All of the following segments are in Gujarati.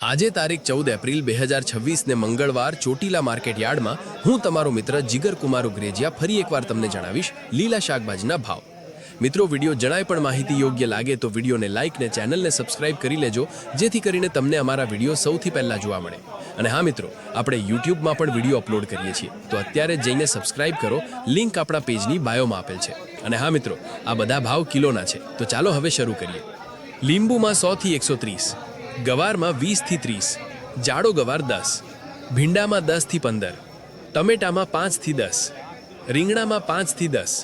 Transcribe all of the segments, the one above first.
આજે તારીખ 14 એપ્રિલ 2026 ને મંગળવાર ચોટીલા માર્કેટ યાર્ડમાં હું તમારો મિત્ર જીગર કુમાર ઉગરેજિયા ફરી એકવાર તમને જણાવીશ લીલા શાકભાજીના ભાવ. મિત્રો, વિડીયો જણાય પણ માહિતી યોગ્ય લાગે તો વિડીયોને લાઇક ને ચેનલને સબસ્ક્રાઇબ કરી લેજો, જેથી કરીને તમને અમારા વિડીયો સૌથી પહેલા જોવા મળે. અને હા મિત્રો, આપણે યુટ્યુબમાં પણ વિડીયો અપલોડ કરીએ છીએ, તો અત્યારે જઈને સબસ્ક્રાઇબ કરો. લિંક આપણા પેજની બાયોમાં આપેલ છે. અને હા મિત્રો, આ બધા ભાવ કિલોના છે, તો ચાલો હવે શરૂ કરીએ. લીંબુમાં 100 થી 130, ગવારમાં 20 થી 30, જાડો ગવાર 10, ભીંડામાં 10 થી 15, ટમેટામાં 5 થી 10, રીંગણામાં 5 થી 10,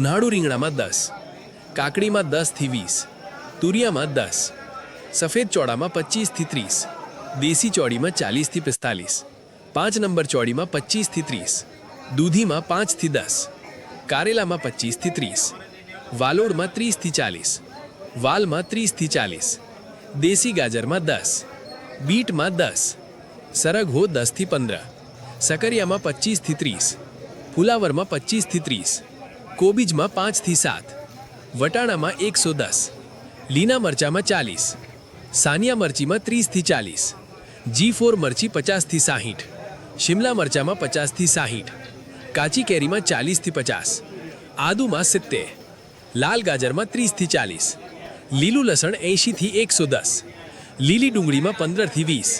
ઉનાળુ રીંગણામાં 10, કાકડીમાં 10 થી 20, તુરિયામાં 10, સફેદ ચોળામાં 25 થી 30, દેશી ચોળીમાં 40 થી 45, 5 નંબર ચોળીમાં 25 થી 30, દૂધીમાં 5 થી 10, કારેલામાં 25 થી 30, વાલોડમાં 30 થી 40, વાલમાં 30 થી 40, દેશી ગાજરમાં 10, બીટમાં 10, સરગવો 10 થી 15, સકરિયામાં 25 થી 30, ફુલાવરમાં 25 થી 30, કોબીજમાં 5 થી 7, વટાણામાં 110, લીના મરચામાં 40, સાનિયા મરચીમાં 30 થી 40, G4 મરચી 50 થી 60, શિમલા મરચામાં 50 થી 60, કાચી કેરીમાં 40 થી 50, આદુમાં 70, લાલ ગાજરમાં 30 થી 40, લીલું લસણ 80 થી 110, લીલી ડુંગળીમાં 15 થી 20,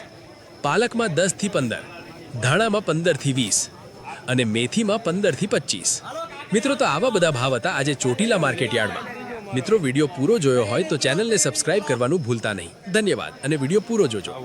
પાલકમાં 10 થી 15, ધાણામાં 15 થી 20 અને મેથીમાં 15 થી 25. મિત્રો, તો આવા બધા ભાવ હતા આજે ચોટીલા માર્કેટ યાર્ડમાં. મિત્રો, વિડીયો પૂરો જોયો હોય તો ચેનલને સબસ્ક્રાઇબ કરવાનું ભૂલતા નહીં. ધન્યવાદ અને વિડીયો પૂરો જોજો.